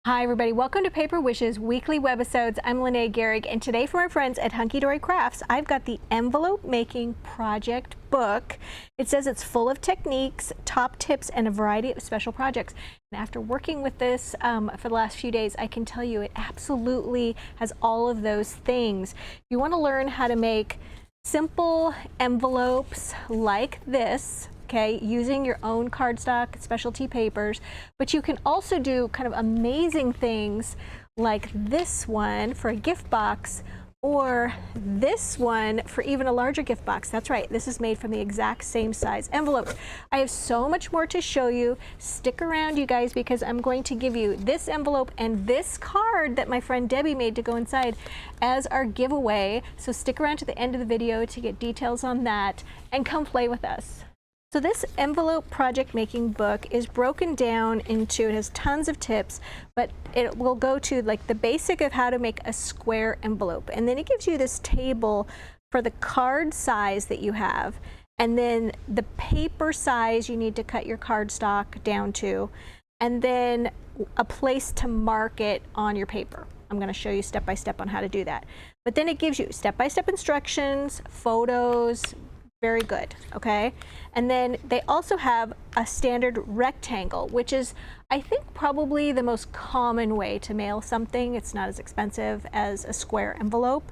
Hi everybody, welcome to Paper Wishes weekly webisodes. I'm Lene Gehrig, and today from our friends at Hunkydory Crafts, I've got the envelope making project book. It says it's full of techniques, top tips, and a variety of special projects. And after working with this for the last few days, I can tell you it absolutely has all of those things. If you want to learn how to make simple envelopes like this, okay, using your own cardstock specialty papers, but you can also do kind of amazing things like this one for a gift box, or this one for even a larger gift box. That's right, this is made from the exact same size envelopes. I have so much more to show you. Stick around, you guys, because I'm going to give you this envelope and this card that my friend Debbie made to go inside as our giveaway. So stick around to the end of the video to get details on that and come play with us. So this envelope project making book is broken down into, it has tons of tips, but it will go to like the basic of how to make a square envelope. And then it gives you this table for the card size that you have, and then the paper size you need to cut your cardstock down to, and then a place to mark it on your paper. I'm going to show you step by step on how to do that. But then it gives you step-by-step instructions, photos. Very good, okay? And then they also have a standard rectangle, which is, I think, probably the most common way to mail something. It's not as expensive as a square envelope.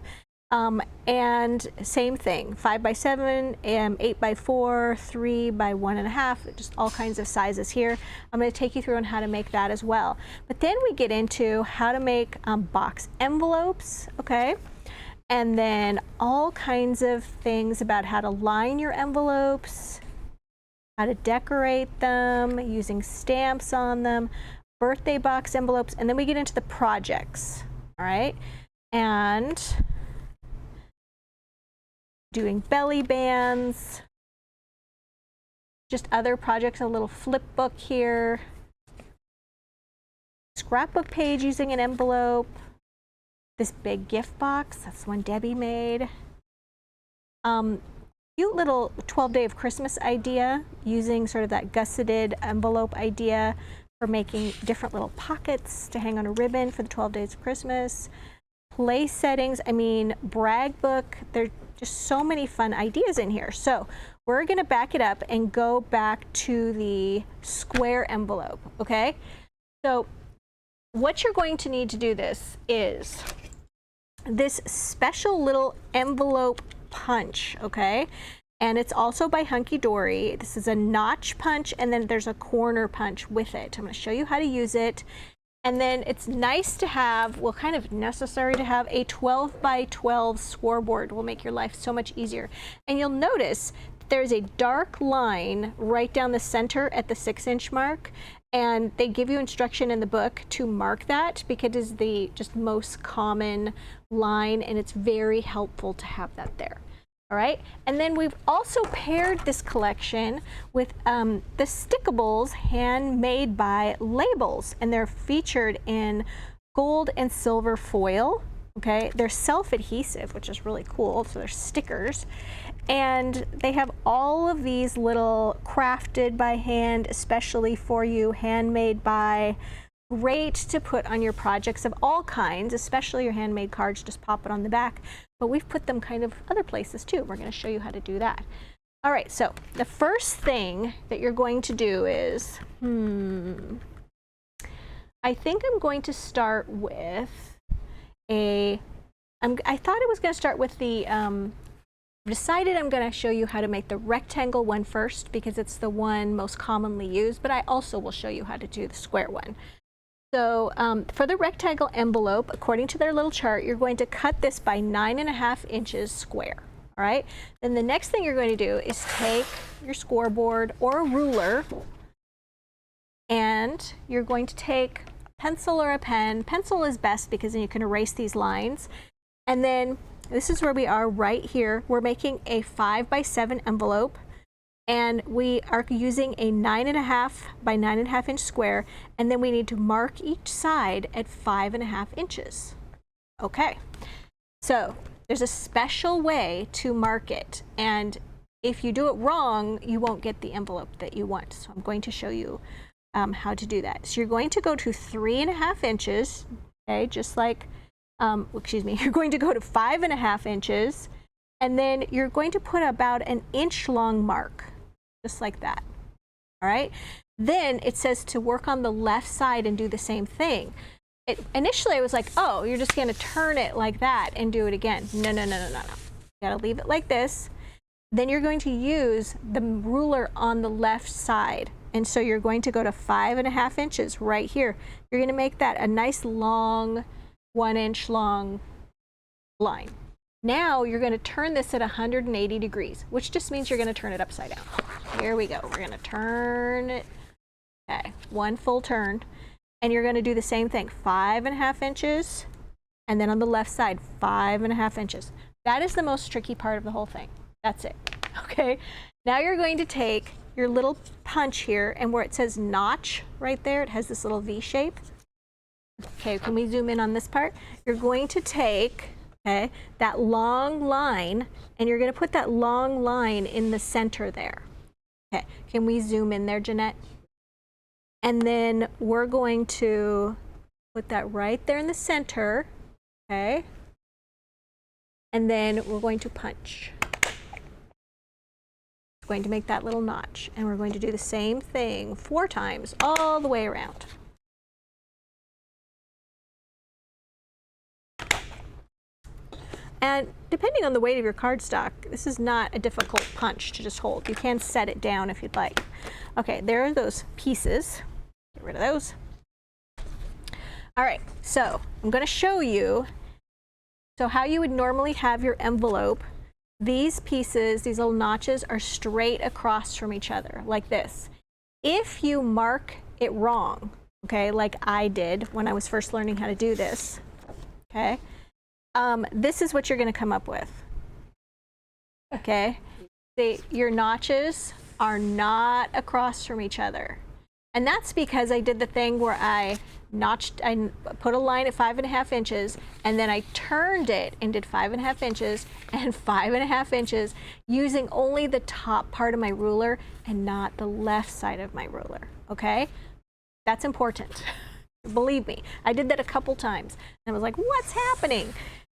And same thing, 5 by 7, 8 by 4, 3 by 1.5, just all kinds of sizes here. I'm going to take you through on how to make that as well. But then we get into how to make box envelopes, okay? And then all kinds of things about how to line your envelopes, how to decorate them, using stamps on them, birthday box envelopes, and then we get into the projects, all right? And doing belly bands, just other projects, a little flip book here, scrapbook page using an envelope, this big gift box, that's one Debbie made. Cute little 12-day of Christmas idea using sort of that gusseted envelope idea for making different little pockets to hang on a ribbon for the 12 days of Christmas. Place settings, I mean, brag book, there's just so many fun ideas in here. So we're gonna back it up and go back to the square envelope, okay? So what you're going to need to do this is this special little envelope punch, okay? And it's also by Hunkydory. This is a notch punch, and then there's a corner punch with it. I'm going to show you how to use it. And then it's nice to have, well, kind of necessary to have a 12 by 12 scoreboard. Will make your life so much easier. And you'll notice there's a dark line right down the center at the 6-inch mark. And they give you instruction in the book to mark that because it is the just most common line, and it's very helpful to have that there. All right, and then we've also paired this collection with the stickables handmade by Labels, and they're featured in gold and silver foil. Okay, they're self-adhesive, which is really cool, so they're stickers. And they have all of these little crafted by hand, especially for you, handmade by, great to put on your projects of all kinds, especially your handmade cards, just pop it on the back. But we've put them kind of other places too. We're going to show you how to do that. All right, so the first thing that you're going to do is, I think I'm going to start with I thought I was going to start with the, decided I'm going to show you how to make the rectangle one first because it's the one most commonly used, but I also will show you how to do the square one. So for the rectangle envelope, according to their little chart, you're going to cut this by 9.5 inches square. All right. Then the next thing you're going to do is take your scoreboard or a ruler, and you're going to take a pencil or a pen. Pencil is best because then you can erase these lines. And then this is where we are right here. We're making a 5 by 7 envelope, and we are using a 9.5 by 9.5 inch square, and then we need to mark each side at 5.5 inches. Okay, so there's a special way to mark it, and if you do it wrong, you won't get the envelope that you want. So I'm going to show you how to do that. So you're going to go to 3.5 inches, okay, just like, excuse me, you're going to go to 5.5 inches, and then you're going to put about an inch long mark, just like that, all right? Then it says to work on the left side and do the same thing. Initially I was like, oh, you're just gonna turn it like that and do it again. No, no, no, no, no, no. You gotta leave it like this. Then you're going to use the ruler on the left side. And so you're going to go to 5.5 inches right here. You're gonna make that a nice long, 1 inch long line. Now you're gonna turn this at 180 degrees, which just means you're gonna turn it upside down. Here we go, we're gonna turn it, okay, 1 full turn. And you're gonna do the same thing, 5.5 inches, and then on the left side, 5.5 inches. That is the most tricky part of the whole thing. That's it, okay? Now you're going to take your little punch here, and where it says notch right there, it has this little V shape. Okay, can we zoom in on this part? You're going to take, okay, that long line, and you're gonna put that long line in the center there. Okay, can we zoom in there, Jeanette? And then we're going to put that right there in the center, okay? And then we're going to punch. We're going to make that little notch, and we're going to do the same thing 4 times all the way around. And depending on the weight of your cardstock, this is not a difficult punch to just hold. You can set it down if you'd like. Okay, there are those pieces. Get rid of those. All right, so I'm going to show you how you would normally have your envelope. These pieces, these little notches, are straight across from each other, like this. If you mark it wrong, okay, like I did when I was first learning how to do this, okay, this is what you're going to come up with, okay? Your notches are not across from each other. And that's because I did the thing where I put a line at 5.5 inches, and then I turned it and did 5.5 inches and 5.5 inches using only the top part of my ruler and not the left side of my ruler, okay? That's important. Believe me, I did that a couple times and I was like, what's happening?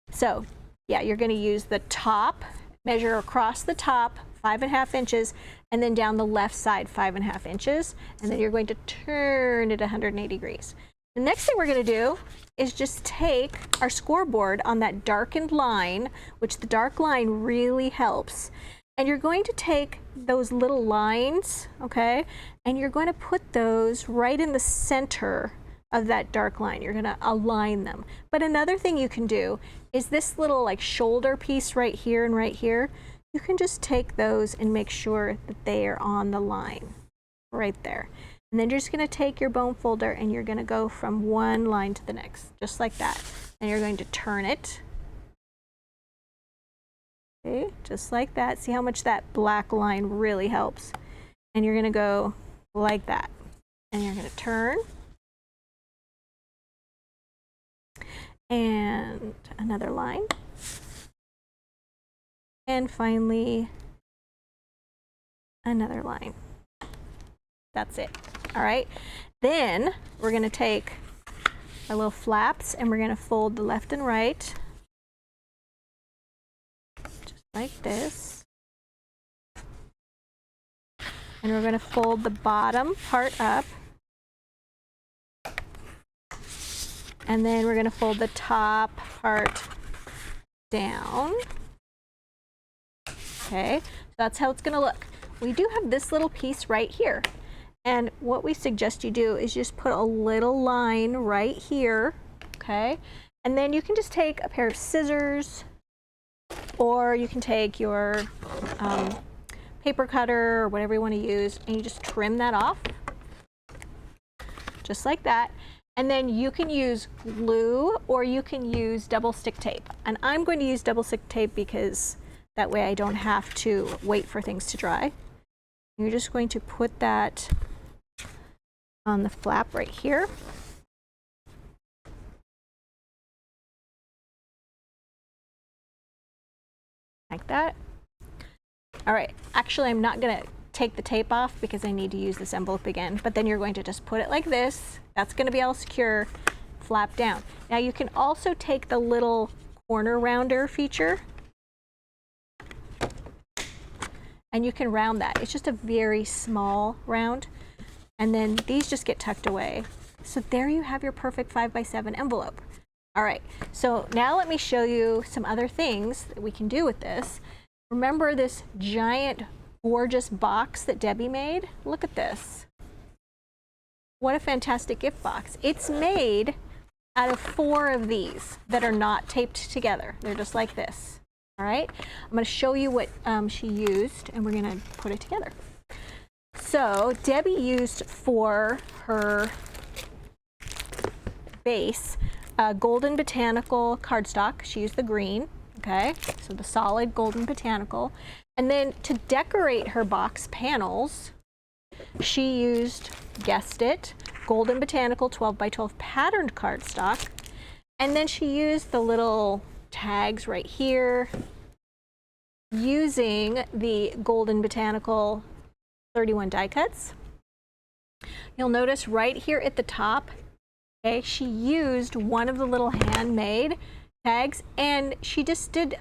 So yeah, you're going to use the top, measure across the top 5.5 inches, and then down the left side 5.5 inches, and then you're going to turn it 180 degrees. The next thing we're going to do is just take our scoreboard on that darkened line, which the dark line really helps, and you're going to take those little lines, okay, and you're going to put those right in the center of that dark line. You're going to align them. But another thing you can do is this little like shoulder piece right here and right here. You can just take those and make sure that they are on the line right there. And then you're just going to take your bone folder and you're going to go from one line to the next, just like that. And you're going to turn it. Okay, just like that. See how much that black line really helps. And you're going to go like that. And you're going to turn. And another line. And finally, another line. That's it. All right. Then we're going to take our little flaps and we're going to fold the left and right. Just like this. And we're going to fold the bottom part up. And then we're going to fold the top part down. Okay, so that's how it's going to look. We do have this little piece right here. And what we suggest you do is just put a little line right here, okay? And then you can just take a pair of scissors, or you can take your paper cutter or whatever you want to use, and you just trim that off, just like that. And then you can use glue or you can use double stick tape. And I'm going to use double stick tape because that way I don't have to wait for things to dry. You're just going to put that on the flap right here. Like that. All right, actually I'm not gonna take the tape off because I need to use this envelope again. But then you're going to just put it like this. That's going to be all secure, flap down. Now you can also take the little corner rounder feature and you can round that. It's just a very small round. And then these just get tucked away. So there you have your perfect 5x7 envelope. All right, so now let me show you some other things that we can do with this. Remember this giant, gorgeous box that Debbie made? Look at this. What a fantastic gift box. It's made out of 4 of these that are not taped together. They're just like this. All right, I'm going to show you what she used, and we're going to put it together. So Debbie used for her base Golden Botanical cardstock. She used the green, okay, so the solid Golden Botanical. And then to decorate her box panels, she used, guessed it, Golden Botanical 12x12 patterned cardstock. And then she used the little tags right here using the Golden Botanical 31 die cuts. You'll notice right here at the top, okay, she used one of the little handmade tags, and she just did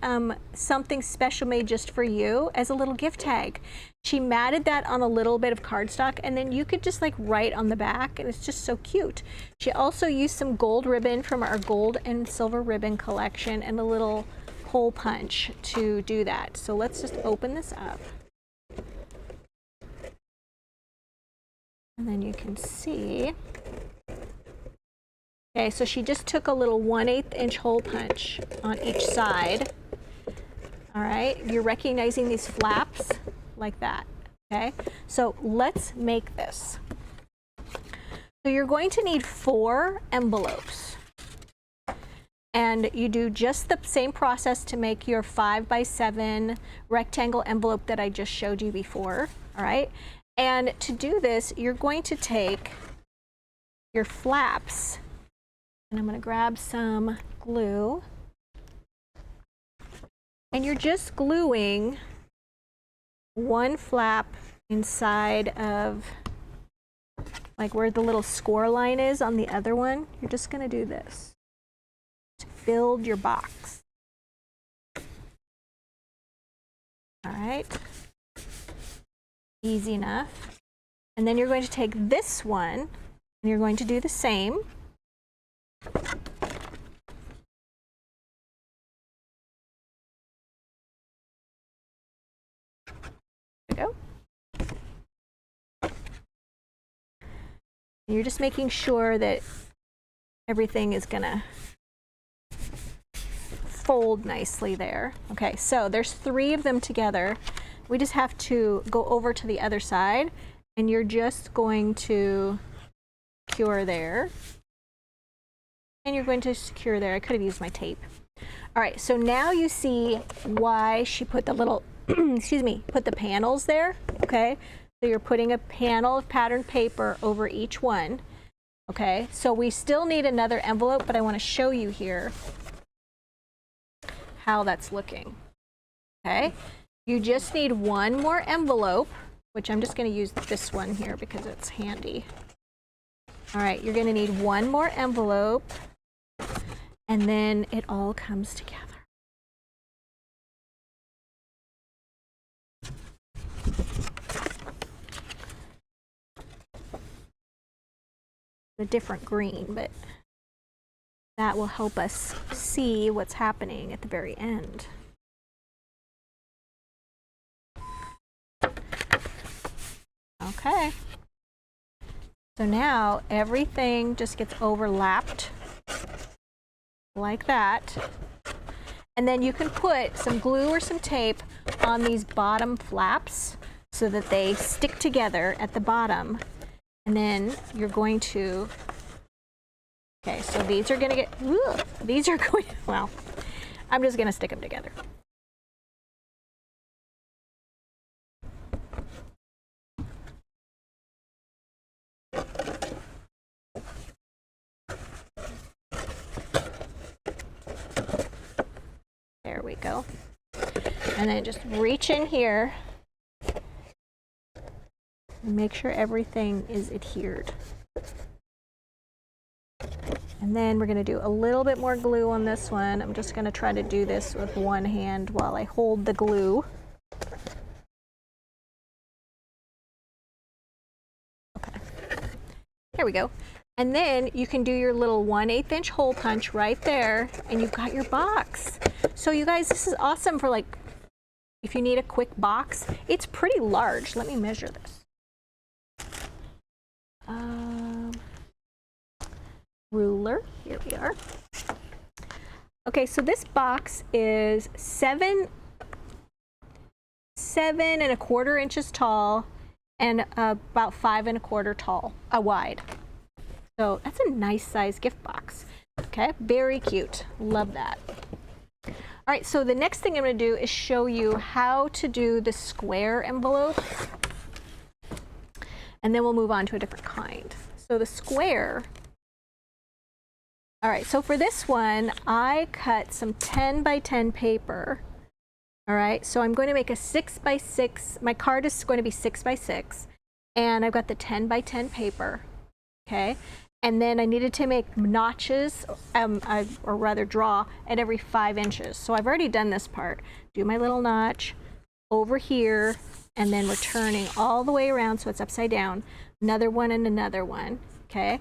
something special made just for you as a little gift tag. She matted that on a little bit of cardstock, and then you could just like write on the back, and it's just so cute. She also used some gold ribbon from our gold and silver ribbon collection and a little hole punch to do that. So let's just open this up. And then you can see. Okay, so she just took a little 1/8 inch hole punch on each side. All right, you're recognizing these flaps like that, okay? So let's make this. So you're going to need 4 envelopes. And you do just the same process to make your 5x7 rectangle envelope that I just showed you before, all right? And to do this, you're going to take your flaps, and I'm going to grab some glue, and you're just gluing one flap inside of like where the little score line is on the other one. You're just going to do this to build your box. All right, easy enough. And then you're going to take this one and you're going to do the same. There we go. And you're just making sure that everything is gonna fold nicely there. Okay, so there's 3 of them together. We just have to go over to the other side, and you're just going to secure there. And you're going to secure there. I could have used my tape. All right, so now you see why she put the little, excuse me, put the panels there, okay? So you're putting a panel of patterned paper over each one, okay? So we still need another envelope, but I want to show you here how that's looking, okay? You just need one more envelope, which I'm just going to use this one here because it's handy. All right, you're going to need one more envelope, and then it all comes together. A different green, but that will help us see what's happening at the very end. Okay. So now everything just gets overlapped like that. And then you can put some glue or some tape on these bottom flaps so that they stick together at the bottom. And then you're going to, okay, so these are going to get, these are going, well, I'm just going to stick them together. There we go. And then just reach in here Make sure everything is adhered. And then we're going to do a little bit more glue on this one. I'm just going to try to do this with one hand while I hold the glue. Okay. There we go. And then you can do your little 1/8 inch hole punch right there, and you've got your box. So you guys, this is awesome for like, if you need a quick box. It's pretty large. Let me measure this. Ruler, here we are. Okay, so this box is 7 1/4 inches tall and about 5 1/4 tall, wide. So that's a nice size gift box. Okay, very cute. Love that. All right, so the next thing I'm going to do is show you how to do the square envelope, and then we'll move on to a different kind. So the square. All right, so for this one, I cut some 10 by 10 paper. All right, so I'm going to make a 6 by 6. My card is going to be 6 by 6, and I've got the 10 by 10 paper. Okay, and then I needed to make notches, or rather draw at every 5 inches. So I've already done this part. Do my little notch over here, and then we're turning all the way around so it's upside down. Another one and another one. Okay,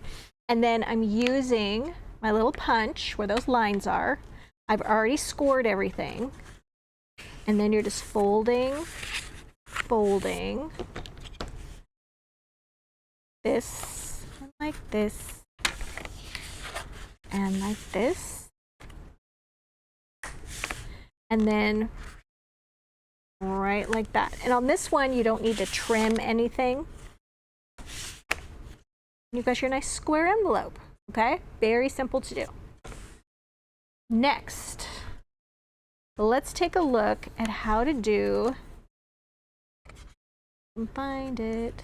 and then I'm using my little punch where those lines are. I've already scored everything. And then you're just folding, folding, this, and like this, and like this. And then right like that. And on this one, you don't need to trim anything. You've got your nice square envelope. Okay, very simple to do. Next, let's take a look at how to do, find it.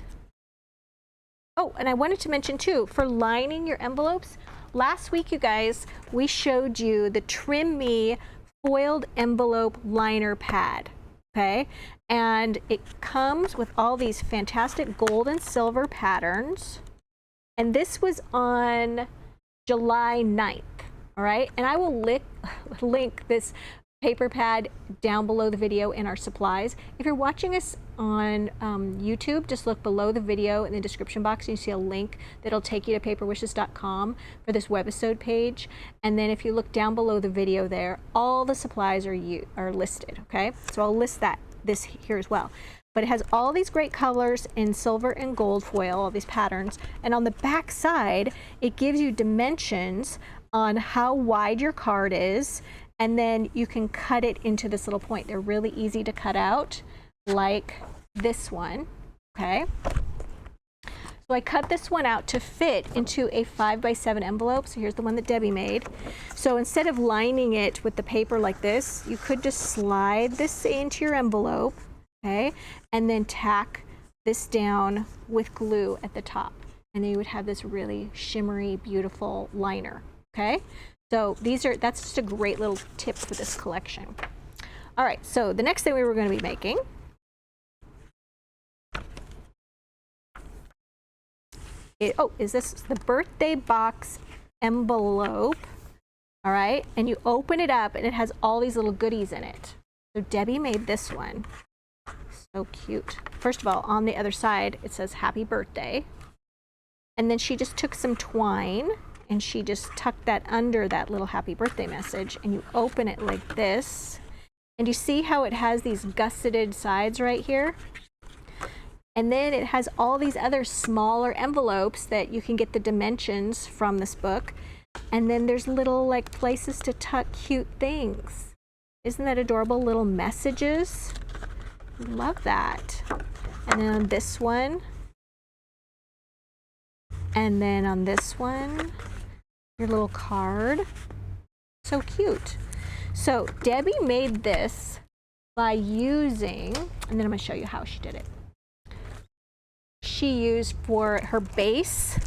Oh, and I wanted to mention too, for lining your envelopes, last week, you guys, we showed you the Trim Me foiled envelope liner pad. Okay, and it comes with all these fantastic gold and silver patterns. And this was on July 9th, all right? And I will link this paper pad down below the video in our supplies. If you're watching us on YouTube, just look below the video in the description box and you see a link that'll take you to paperwishes.com for this webisode page. And then if you look down below the video there, all the supplies are listed, okay? So I'll list this here as well. But it has all these great colors in silver and gold foil, all these patterns. And on the back side, it gives you dimensions on how wide your card is. And then you can cut it into this little point. They're really easy to cut out, like this one, okay? So I cut this one out to fit into a 5 by 7 envelope. So here's the one that Debbie made. So instead of lining it with the paper like this, you could just slide this into your envelope. Okay, and then tack this down with glue at the top, and then you would have this really shimmery, beautiful liner. Okay, so that's just a great little tip for this collection. All right, so the next thing we were going to be making is this the birthday box envelope. All right, and you open it up, and it has all these little goodies in it. So Debbie made this one. So cute. First of all, on the other side, it says happy birthday. And then she just took some twine and she just tucked that under that little happy birthday message, and you open it like this. And you see how it has these gusseted sides right here? And then it has all these other smaller envelopes that you can get the dimensions from this book. And then there's little like places to tuck cute things. Isn't that adorable? Little messages. Love that. And then on this one, and then on this one, your little card. So cute. So Debbie made this by using, and then I'm going to show you how she did it. She used, for her base,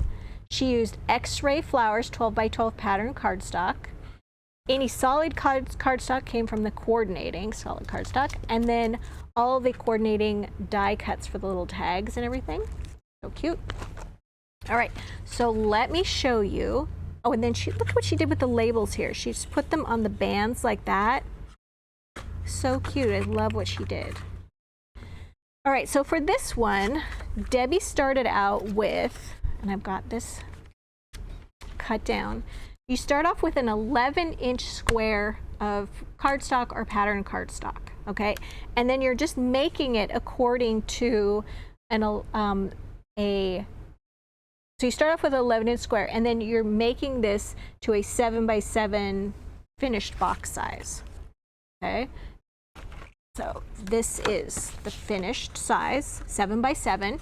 she used X-ray flowers 12 by 12 pattern cardstock. Any solid cardstock came from the coordinating solid cardstock, and then all the coordinating die cuts for the little tags and everything. So cute. All right, so let me show you. Oh, and then look what she did with the labels here. She just put them on the bands like that. So cute. I love what she did. All right, so for this one, Debbie started out with, and I've got this cut down. You start off with an 11-inch square of cardstock or pattern cardstock, okay? And then you're just making it according to so you start off with an 11-inch square, and then you're making this to a 7x7 finished box size, okay? So this is the finished size, 7x7.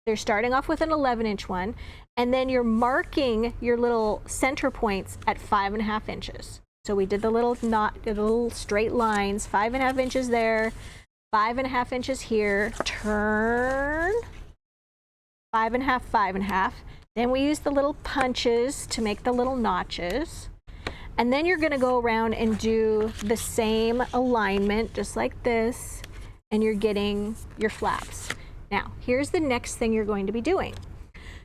They're starting off with an 11-inch one, and then you're marking your little center points at 5.5 inches. So we did the little straight lines, 5.5 inches there, 5.5 inches here, turn, 5.5, 5.5. Then we use the little punches to make the little notches. And then you're gonna go around and do the same alignment, just like this, and you're getting your flaps. Now, here's the next thing you're going to be doing.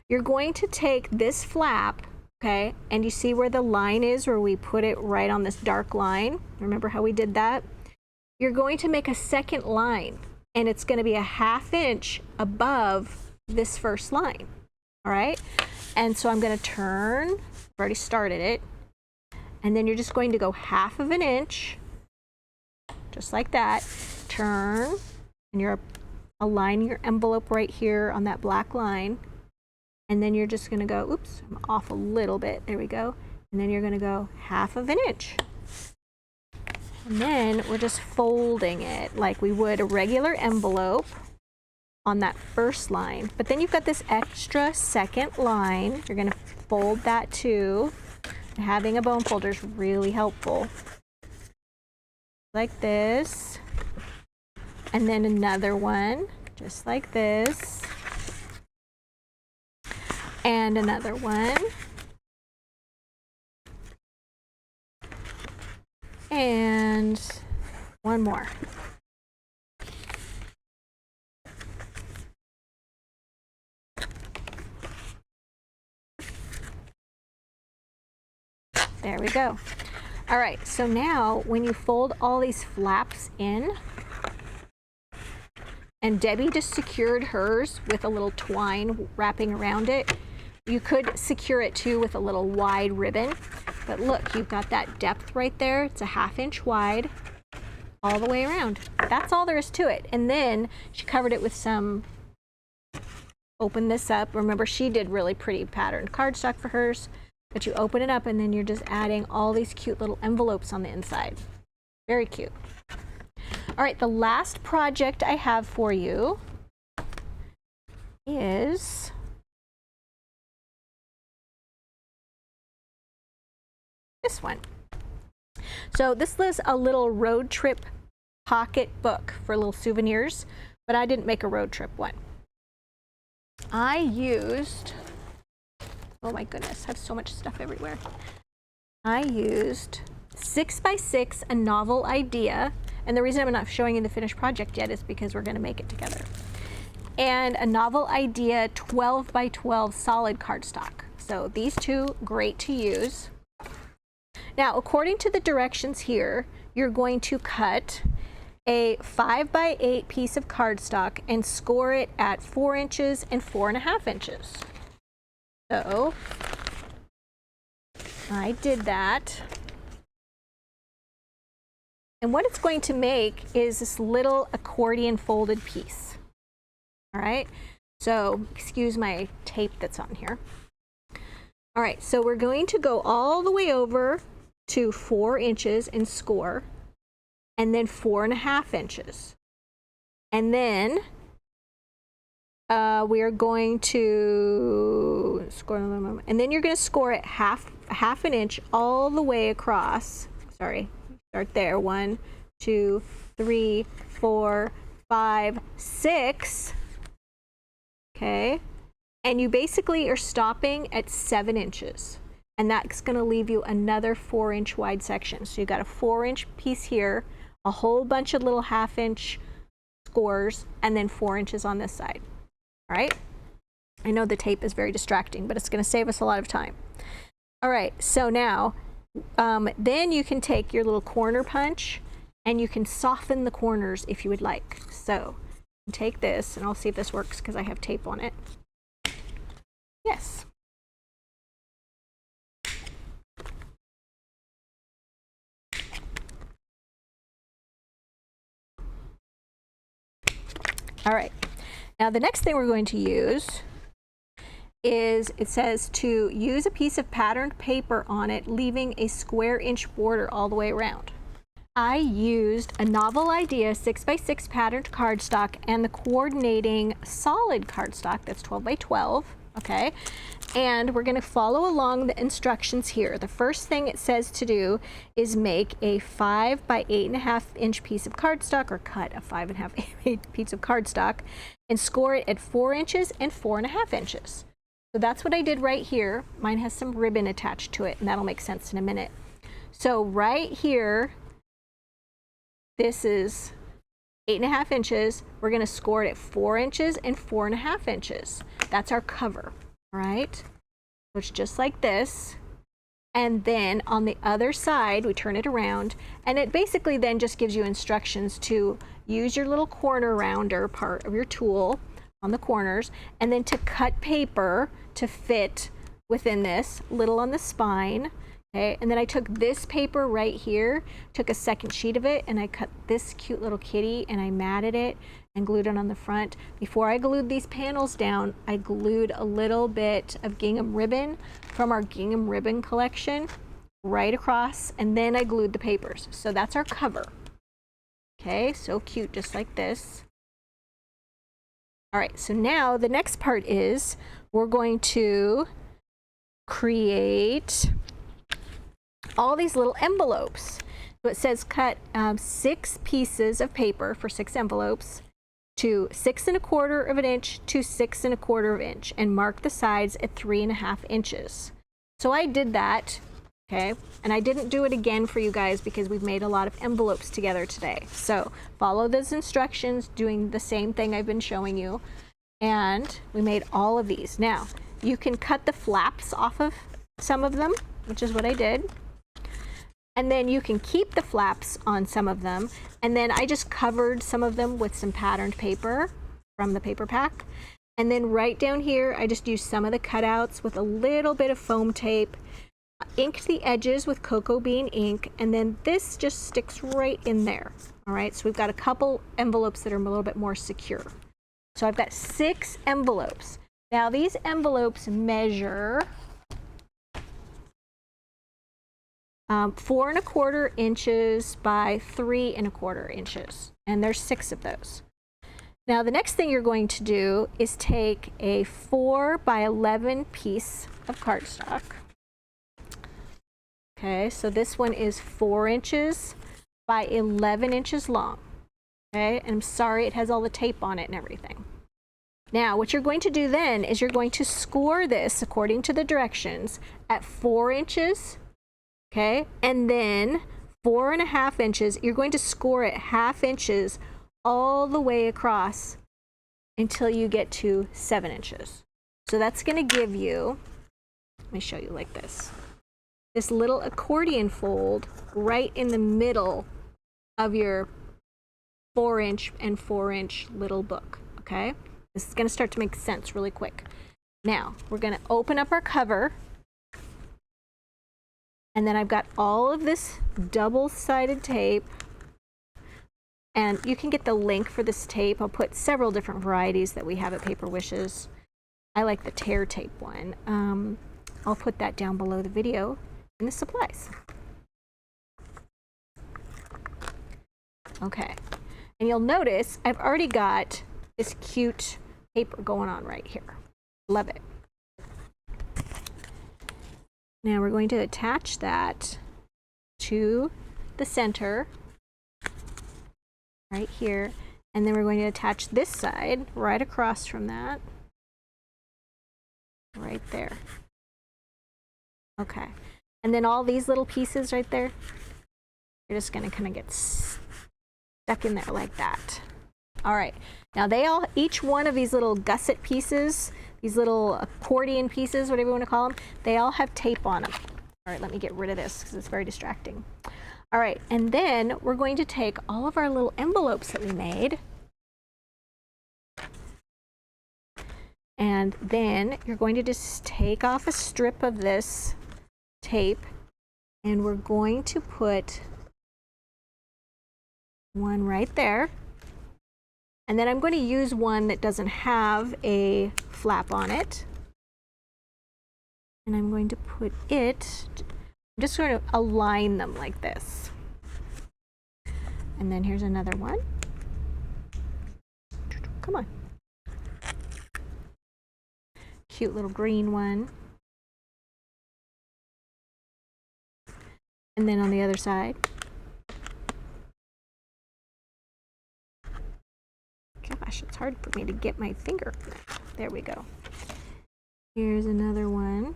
You're going to take this flap, okay, and you see where the line is, where we put it right on this dark line? Remember how we did that? You're going to make a second line, and it's gonna be a 1/2 inch above this first line, all right? And so I'm gonna turn, I've already started it, and then you're just going to go 1/2 inch, just like that, turn, and you're aligning your envelope right here on that black line, and then you're just gonna go, oops, I'm off a little bit, there we go, and then you're gonna go 1/2 inch. And then we're just folding it like we would a regular envelope on that first line. But then you've got this extra second line. You're gonna fold that too. And having a bone folder is really helpful. Like this. And then another one, just like this. And another one. And one more. There we go. All right, so now when you fold all these flaps in, and Debbie just secured hers with a little twine wrapping around it. You could secure it too with a little wide ribbon, but look, you've got that depth right there. It's a 1/2 inch wide all the way around. That's all there is to it. And then she covered it with some, open this up. Remember, she did really pretty patterned cardstock for hers, but you open it up and then you're just adding all these cute little envelopes on the inside. Very cute. All right, the last project I have for you is this one. So this is a little road trip pocket book for little souvenirs, but I didn't make a road trip one. I used, oh my goodness, I have so much stuff everywhere. I used 6x6, a novel idea, and the reason I'm not showing you the finished project yet is because we're going to make it together. And a novel idea 12x12 solid cardstock. So these two, great to use. Now, according to the directions here, you're going to cut a 5x8 piece of cardstock and score it at 4 inches and 4.5 inches. So I did that. And what it's going to make is this little accordion folded piece. All right, so excuse my tape that's on here. All right, so we're going to go all the way over to 4 inches and score, and then 4.5 inches. And then we are going to score, and then you're going to score it half an inch all the way across. Sorry. Start there. 1, 2, 3, 4, 5, 6. Okay. And you basically are stopping at 7 inches. and that's going to leave you another 4-inch wide section. So you got a 4-inch piece here, a whole bunch of little 1/2-inch scores, and then 4 inches on this side. All right. I know the tape is very distracting, but it's going to save us a lot of time. All right, so now then you can take your little corner punch and you can soften the corners if you would like. So take this, and I'll see if this works because I have tape on it. Yes. All right, now the next thing we're going to use is, it says to use a piece of patterned paper on it, leaving a square-inch border all the way around. I used a Novel Idea 6x6 patterned cardstock and the coordinating solid cardstock that's 12x12, okay? And we're gonna follow along the instructions here. The first thing it says to do is make a 5 by 8.5 inch piece of cardstock, or cut a 5.5 piece of cardstock, and score it at 4 inches and 4.5 inches. So that's what I did right here. Mine has some ribbon attached to it, and that'll make sense in a minute. So right here, this is 8.5 inches. We're gonna score it at 4 inches and 4.5 inches. That's our cover, all right? So it's just like this. And then on the other side, we turn it around, and it basically then just gives you instructions to use your little corner rounder part of your tool on the corners, and then to cut paper to fit within this, little on the spine. Okay, and then I took this paper right here, took a second sheet of it, and I cut this cute little kitty, and I matted it and glued it on the front. Before I glued these panels down, I glued a little bit of gingham ribbon from our gingham ribbon collection right across, and then I glued the papers. So that's our cover. Okay, so cute, just like this. All right, so now the next part is we're going to create all these little envelopes. So it says cut 6 pieces of paper for 6 envelopes to 6 1/4 inch to 6 1/4 inch, and mark the sides at 3.5 inches. So I did that, okay, and I didn't do it again for you guys because we've made a lot of envelopes together today. So follow those instructions, doing the same thing I've been showing you, and we made all of these. Now you can cut the flaps off of some of them, which is what I did. And then you can keep the flaps on some of them. And then I just covered some of them with some patterned paper from the paper pack. And then right down here, I just used some of the cutouts with a little bit of foam tape, inked the edges with cocoa bean ink, and then this just sticks right in there. All right, so we've got a couple envelopes that are a little bit more secure. So I've got 6 envelopes. Now these envelopes measure 4 1/4 inches by 3 1/4 inches, and there's 6 of those. Now the next thing you're going to do is take a 4 by 11 piece of cardstock. Okay, so this one is 4 inches by 11 inches long. Okay, and I'm sorry it has all the tape on it and everything. Now what you're going to do then is you're going to score this according to the directions at 4 inches. Okay, and then 4.5 inches, you're going to score it 1/2 inches all the way across until you get to 7 inches. So that's going to give you, let me show you like this little accordion fold right in the middle of your 4-inch and 4-inch little book. Okay, this is going to start to make sense really quick. Now we're going to open up our cover. And then I've got all of this double-sided tape, and you can get the link for this tape. I'll put several different varieties that we have at Paper Wishes. I like the tear tape one. I'll put that down below the video in the supplies. Okay, and you'll notice I've already got this cute paper going on right here. Love it. Now we're going to attach that to the center right here, and then we're going to attach this side right across from that, right there. Okay. And then all these little pieces right there, you're just gonna kind of get stuck in there like that. All right. Now each one of these little gusset pieces, these little accordion pieces, whatever you want to call them, they all have tape on them. All right, let me get rid of this because it's very distracting. All right, and then we're going to take all of our little envelopes that we made, and then you're going to just take off a strip of this tape, and we're going to put one right there. And then I'm going to use one that doesn't have a flap on it. And I'm going to put it, I'm just going to align them like this. And then here's another one. Come on. Cute little green one. And then on the other side. Gosh, it's hard for me to get my finger. There we go. Here's another one.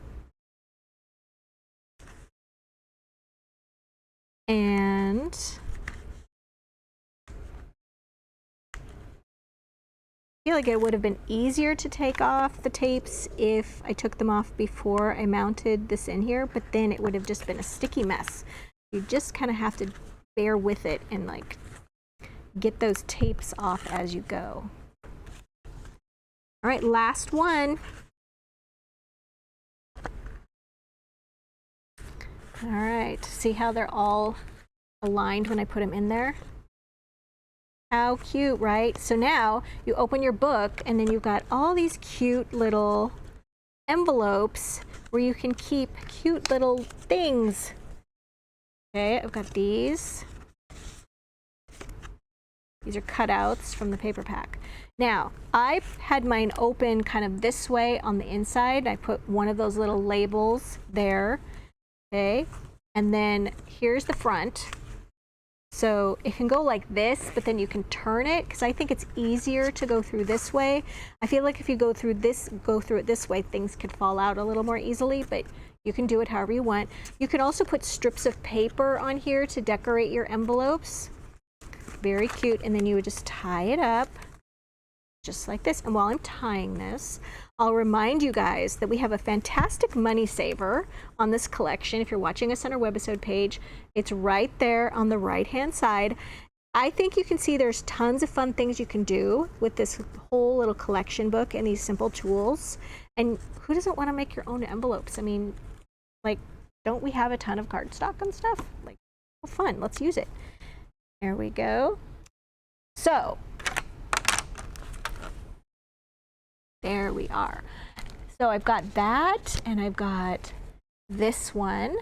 And I feel like it would have been easier to take off the tapes if I took them off before I mounted this in here, but then it would have just been a sticky mess. You just kind of have to bear with it and like get those tapes off as you go. All right, last one. All right, see how they're all aligned when I put them in there? How cute, right? So now you open your book and then you've got all these cute little envelopes where you can keep cute little things. Okay, I've got these. These are cutouts from the paper pack. Now, I had mine open kind of this way on the inside. I put one of those little labels there, okay? And then here's the front. So it can go like this, but then you can turn it because I think it's easier to go through this way. I feel like if you go through it this way, things could fall out a little more easily, but you can do it however you want. You can also put strips of paper on here to decorate your envelopes. Very cute. And then you would just tie it up just like this. And while I'm tying this, I'll remind you guys that we have a fantastic money saver on this collection. If you're watching us on our webisode page, it's right there on the right hand side. I think you can see there's tons of fun things you can do with this whole little collection book and these simple tools. And who doesn't want to make your own envelopes? I mean, like, don't we have a ton of cardstock and stuff? Like, well, fun, let's use it. There we go. So, there we are. So I've got that, and I've got this one,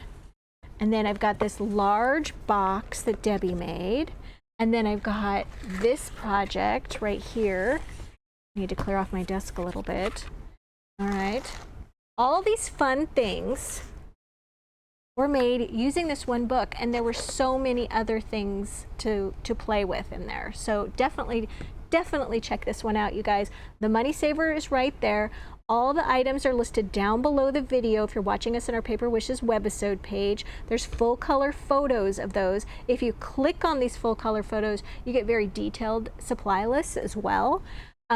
and then I've got this large box that Debbie made, and then I've got this project right here. I need to clear off my desk a little bit. All right. All these fun things were made using this one book, and there were so many other things to play with in there. So definitely check this one out, you guys. The money saver is right there. All the items are listed down below the video if you're watching us on our Paper Wishes webisode page. There's full color photos of those. If you click on these full color photos, you get very detailed supply lists as well.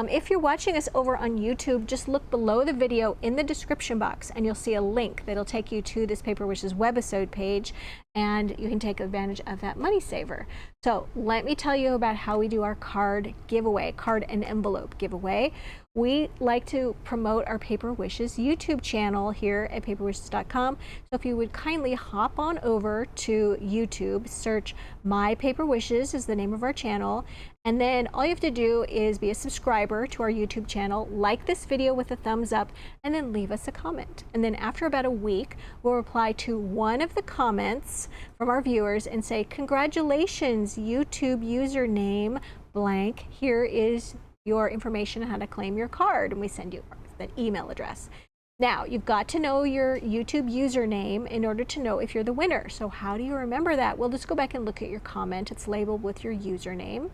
If you're watching us over on YouTube, just look below the video in the description box and you'll see a link that'll take you to this Paper Wishes webisode page, and you can take advantage of that money saver. So let me tell you about how we do our card giveaway, card and envelope giveaway. We like to promote our Paper Wishes YouTube channel here at paperwishes.com. So if you would kindly hop on over to YouTube, search My Paper Wishes is the name of our channel, and then all you have to do is be a subscriber to our YouTube channel, like this video with a thumbs up, and then leave us a comment. And then after about a week, we'll reply to one of the comments from our viewers and say, congratulations, YouTube username blank. Here is your information on how to claim your card, and we send you the email address. Now, you've got to know your YouTube username in order to know if you're the winner. So how do you remember that? Well, just go back and look at your comment. It's labeled with your username.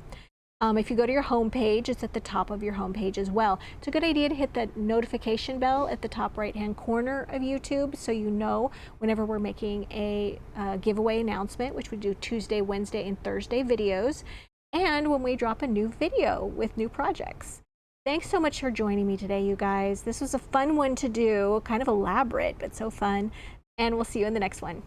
If you go to your home page, it's at the top of your home page as well. It's a good idea to hit the notification bell at the top right-hand corner of YouTube so you know whenever we're making a giveaway announcement, which we do Tuesday, Wednesday, and Thursday videos, and when we drop a new video with new projects. Thanks so much for joining me today, you guys. This was a fun one to do, kind of elaborate, but so fun. And we'll see you in the next one.